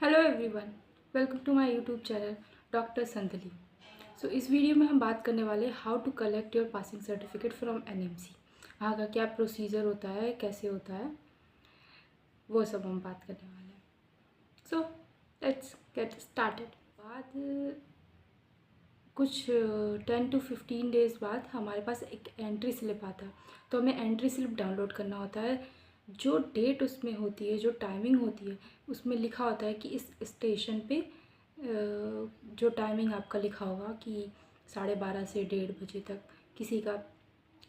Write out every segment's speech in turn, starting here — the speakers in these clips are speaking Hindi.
Hello everyone, welcome to my YouTube channel doctor Sandali. इस वीडियो में हम बात करने वाले how to collect your passing certificate from NMC. वहाँ का क्या प्रोसीजर होता है, कैसे होता है, वो सब हम बात करने वाले हैं। So let's get started. बाद कुछ 10 to 15 डेज़ बाद हमारे पास एक एंट्री स्लिप आता है, तो हमें एंट्री स्लिप डाउनलोड करना होता है। जो डेट उसमें होती है, जो टाइमिंग होती है, उसमें लिखा होता है कि इस स्टेशन पे जो टाइमिंग आपका लिखा होगा कि 12:30 से 1:30 बजे तक, किसी का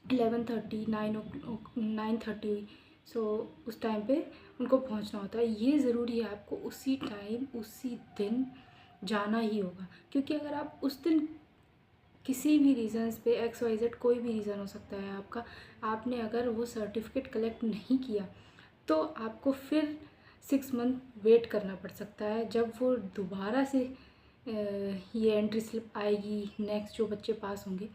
11:30, 9:30, सो उस टाइम पे उनको पहुंचना होता है। ये ज़रूरी है, आपको उसी टाइम उसी दिन जाना ही होगा, क्योंकि अगर आप उस दिन किसी भी रीज़न्स पे XYZ कोई भी रीज़न हो सकता है आपका, आपने अगर वो सर्टिफिकेट कलेक्ट नहीं किया तो आपको फिर 6 मंथ वेट करना पड़ सकता है। जब वो दोबारा से ये एंट्री स्लिप आएगी, नेक्स्ट जो बच्चे पास होंगे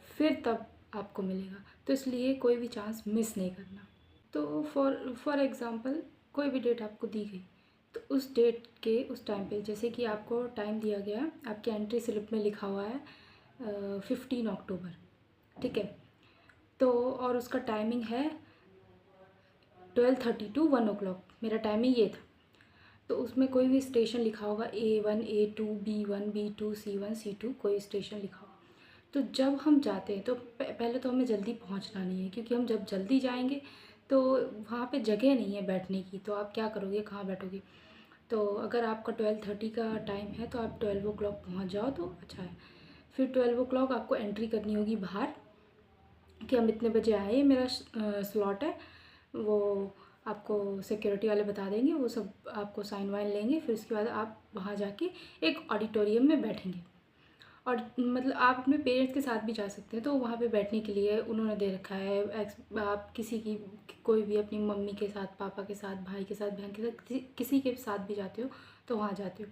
फिर तब आपको मिलेगा। तो इसलिए कोई भी चांस मिस नहीं करना। तो फॉर एग्ज़ाम्पल कोई भी डेट आपको दी गई, तो उस डेट के उस टाइम पे, जैसे कि आपको टाइम दिया गया है, आपके एंट्री स्लिप में लिखा हुआ है 15 अक्टूबर, ठीक है। तो और उसका टाइमिंग है 12:30 to 1 o'clock, मेरा टाइमिंग ये था। तो उसमें कोई भी स्टेशन लिखा होगा A1, A2, B1, B2, C1, C2, कोई स्टेशन लिखा होगा। तो जब हम जाते हैं तो पहले तो हमें जल्दी पहुंचना नहीं है, क्योंकि हम जब जल्दी जाएंगे तो वहाँ पे जगह नहीं है बैठने की, तो आप क्या करोगे, कहाँ बैठोगे। तो अगर आपका 12:30 का टाइम है तो आप 12 o'clock पहुँच जाओ तो अच्छा है। फिर 12 o'clock आपको एंट्री करनी होगी बाहर कि हम इतने बजे आए, ये मेरा स्लॉट है। वो आपको सिक्योरिटी वाले बता देंगे, वो सब आपको साइन वाइन लेंगे। फिर उसके बाद आप वहाँ जाके एक ऑडिटोरियम में बैठेंगे। और मतलब आप अपने पेरेंट्स के साथ भी जा सकते हैं, तो वहाँ पे बैठने के लिए उन्होंने दे रखा है। आप किसी की, कोई भी अपनी मम्मी के साथ, पापा के साथ, भाई के साथ, बहन के साथ, किसी के साथ भी जाते हो तो वहाँ जाते हो।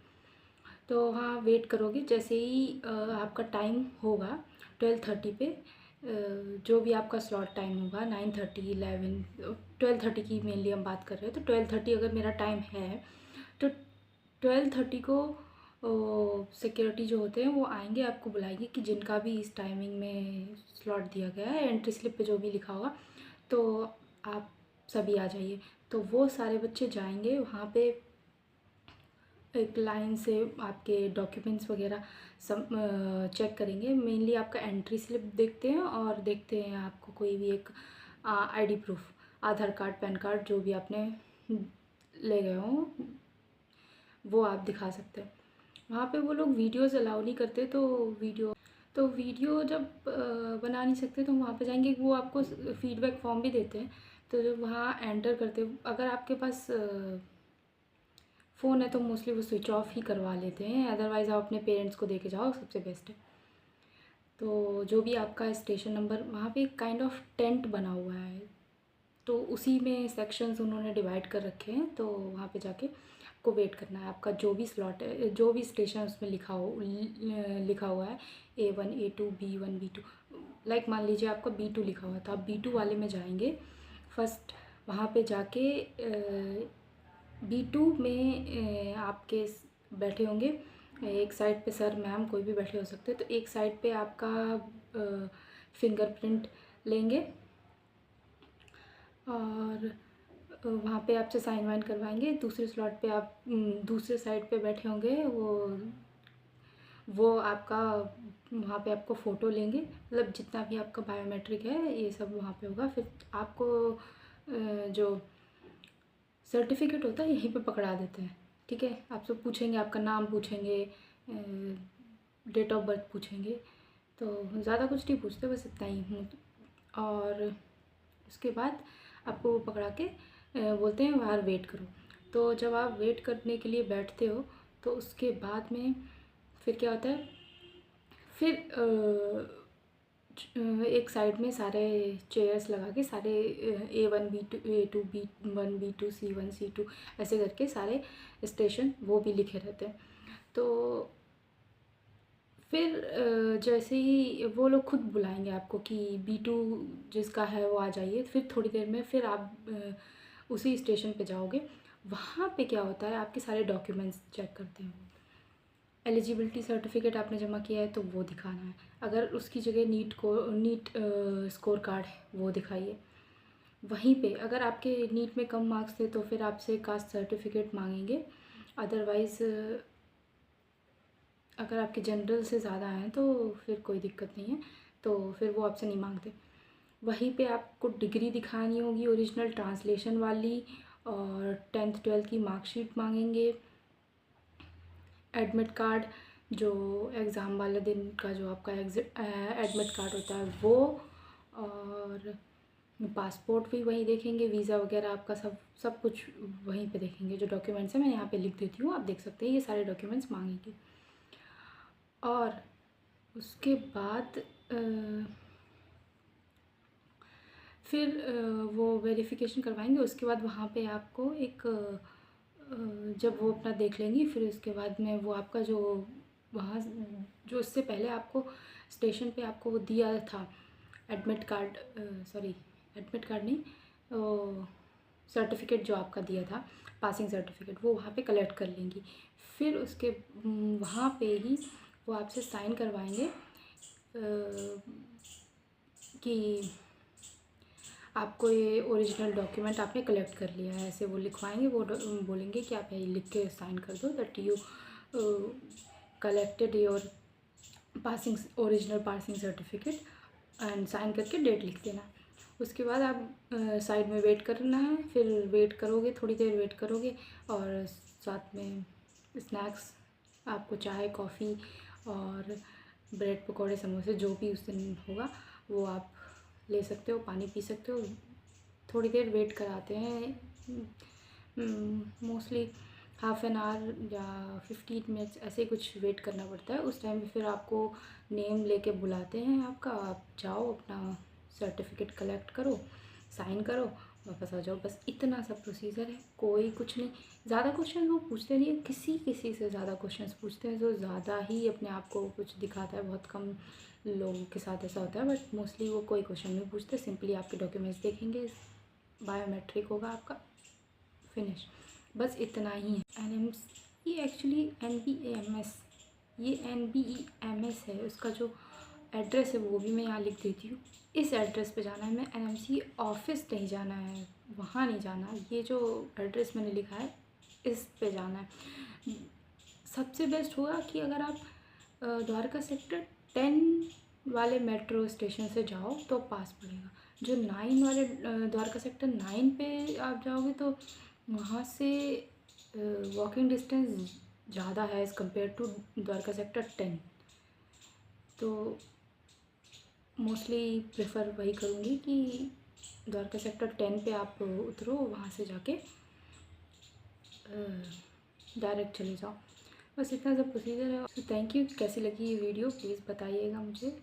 तो वहाँ वेट करोगे। जैसे ही आपका टाइम होगा 12:30 पे, जो भी आपका स्लॉट टाइम होगा, 9:30, 11, 12:30 की मेनली हम बात कर रहे हैं। तो 12:30 अगर मेरा टाइम है तो 12:30 को सिक्योरिटी जो होते हैं वो आएंगे, आपको बुलाएंगे कि जिनका भी इस टाइमिंग में स्लॉट दिया गया है, एंट्री स्लिप पे जो भी लिखा होगा, तो आप सभी आ जाइए। तो वो सारे बच्चे जाएंगे वहाँ पे, एक लाइन से आपके डॉक्यूमेंट्स वगैरह सब चेक करेंगे। मेनली आपका एंट्री स्लिप देखते हैं और देखते हैं आपको कोई भी एक आईडी प्रूफ, आधार कार्ड, पैन कार्ड, जो भी आपने ले गए हों वो आप दिखा सकते हैं। वहाँ पे वो लोग वीडियोज़ अलाउ नहीं करते, तो वीडियो जब बना नहीं सकते तो वहाँ पे जाएंगे। वो आपको फीडबैक फॉर्म भी देते हैं, तो जब वहाँ एंटर करते, अगर आपके पास फ़ोन है तो मोस्टली वो स्विच ऑफ ही करवा लेते हैं, अदरवाइज़ आप अपने पेरेंट्स को दे के जाओ, सबसे बेस्ट है। तो जो भी आपका स्टेशन नंबर, वहाँ पे एक काइंड ऑफ टेंट बना हुआ है, तो उसी में सेक्शंस उन्होंने डिवाइड कर रखे हैं। तो वहाँ पे जाके आपको वेट करना है। आपका जो भी स्लॉट है, जो भी स्टेशन उसमें लिखा हुआ है A1, A2, B1, B2, like मान लीजिए आपका B2 लिखा हुआ है तो आप B2 वाले में जाएंगे फर्स्ट। वहाँ पे जाके B2 में आपके बैठे होंगे, एक साइड पे सर मैम कोई भी बैठे हो सकते हैं। तो एक साइड पे आपका फिंगरप्रिंट लेंगे और वहाँ पे आपसे साइन वाइन करवाएंगे। दूसरे स्लॉट पे आप दूसरे साइड पे बैठे होंगे, वो आपका वहाँ पे आपको फ़ोटो लेंगे, मतलब जितना भी आपका बायोमेट्रिक है ये सब वहाँ पे होगा। फिर आपको जो सर्टिफिकेट होता है यहीं पे पकड़ा देते हैं, ठीक है। आपसे पूछेंगे, आपका नाम पूछेंगे, डेट ऑफ बर्थ पूछेंगे, तो ज़्यादा कुछ नहीं पूछते, बस इतना ही हूँ। और उसके बाद आपको वो पकड़ा के बोलते हैं बाहर वेट करो। तो जब आप वेट करने के लिए बैठते हो तो उसके बाद में फिर क्या होता है, फिर एक साइड में सारे चेयर्स लगा के, सारे A1, B2, A2, B1, B2, C1, C2 ऐसे करके सारे स्टेशन वो भी लिखे रहते हैं। तो फिर जैसे ही वो लोग खुद बुलाएंगे आपको कि B2 जिसका है वो आ जाइए, फिर थोड़ी देर में फिर आप उसी स्टेशन पे जाओगे वहाँ पे क्या होता है, आपके सारे डॉक्यूमेंट्स चेक करते हैं। एलिजिबिलिटी सर्टिफिकेट आपने जमा किया है तो वो दिखाना है, अगर उसकी जगह नीट स्कोर कार्ड है वो दिखाइए। वहीं पे अगर आपके नीट में कम मार्क्स थे तो फिर आपसे कास्ट सर्टिफिकेट मांगेंगे, अदरवाइज़ अगर आपके जनरल से ज़्यादा हैं तो फिर कोई दिक्कत नहीं है, तो फिर वो आपसे नहीं मांगते। वहीं पे आपको डिग्री दिखानी होगी ओरिजिनल ट्रांसलेशन वाली, और 10th 12th की मार्कशीट मांगेंगे। एडमिट कार्ड, जो एग्ज़ाम वाले दिन का जो आपका एडमिट कार्ड होता है वो, और पासपोर्ट भी वहीं देखेंगे, वीज़ा वगैरह आपका सब कुछ वहीं पे देखेंगे। जो डॉक्यूमेंट्स हैं मैं यहाँ पे लिख देती हूँ, आप देख सकते हैं, ये सारे डॉक्यूमेंट्स मांगेंगे। और उसके बाद फिर वो वेरिफिकेशन करवाएंगे। उसके बाद वहाँ पे आपको एक जब वो अपना देख लेंगी, फिर उसके बाद में वो आपका जो वहाँ जो इससे पहले आपको स्टेशन पे आपको वो दिया था admit card, sorry admit card नहीं, सर्टिफिकेट जो आपका दिया था पासिंग सर्टिफिकेट, वो वहाँ पे कलेक्ट कर लेंगी। फिर उसके वहाँ पे ही वो आपसे साइन करवाएंगे कि आपको ये ओरिजिनल डॉक्यूमेंट आपने कलेक्ट कर लिया है, ऐसे वो लिखवाएंगे। वो बोलेंगे कि आप यही लिख के साइन कर दो that you collected your passing original passing certificate, and sign करके डेट लिख देना। उसके बाद आप साइड में वेट करना है, फिर वेट करोगे, थोड़ी देर वेट करोगे, और साथ में स्नैक्स आपको चाय कॉफ़ी और ब्रेड पकौड़े समोसे जो भी उस दिन होगा वो आप ले सकते हो, पानी पी सकते हो। थोड़ी देर वेट कराते हैं, मोस्टली हाफ़ एन आवर या 15 मिनट्स ऐसे कुछ वेट करना पड़ता है। उस टाइम में फिर आपको नेम लेके बुलाते हैं आपका, आप जाओ अपना सर्टिफिकेट कलेक्ट करो, साइन करो, वापस आ जाओ। बस इतना सा प्रोसीजर है, कोई कुछ नहीं। ज़्यादा क्वेश्चन वो पूछते नहीं है, किसी से ज़्यादा क्वेश्चंस पूछते हैं जो ज़्यादा ही अपने आप को कुछ दिखाता है। बहुत कम लोगों के साथ ऐसा होता है, बट मोस्टली वो कोई क्वेश्चन नहीं पूछते, सिंपली आपके डॉक्यूमेंट्स देखेंगे, बायोमेट्रिक होगा आपका, फिनिश। बस इतना ही है। ये एक्चुअली NBEMS, ये NBEMS है, उसका जो एड्रेस है वो भी मैं यहाँ लिख देती हूँ। इस एड्रेस पे जाना है, मैं NMC ऑफिस नहीं जाना है, वहाँ नहीं जाना। ये जो एड्रेस मैंने लिखा है इस पे जाना है। सबसे बेस्ट होगा कि अगर आप द्वारका सेक्टर 10 वाले मेट्रो स्टेशन से जाओ तो पास पड़ेगा। जो 9 वाले द्वारका सेक्टर 9 पे आप जाओगे तो वहाँ से वॉकिंग डिस्टेंस ज़्यादा है as compare to Dwarka sector 10। तो मोस्टली प्रेफर वही करूँगी कि द्वारका सेक्टर 10 पे आप उतरो, वहाँ से जाके डायरेक्ट चले जाओ। बस इतना सब प्रोसीजर है। तो थैंक यू। कैसी लगी ये वीडियो प्लीज़ बताइएगा मुझे।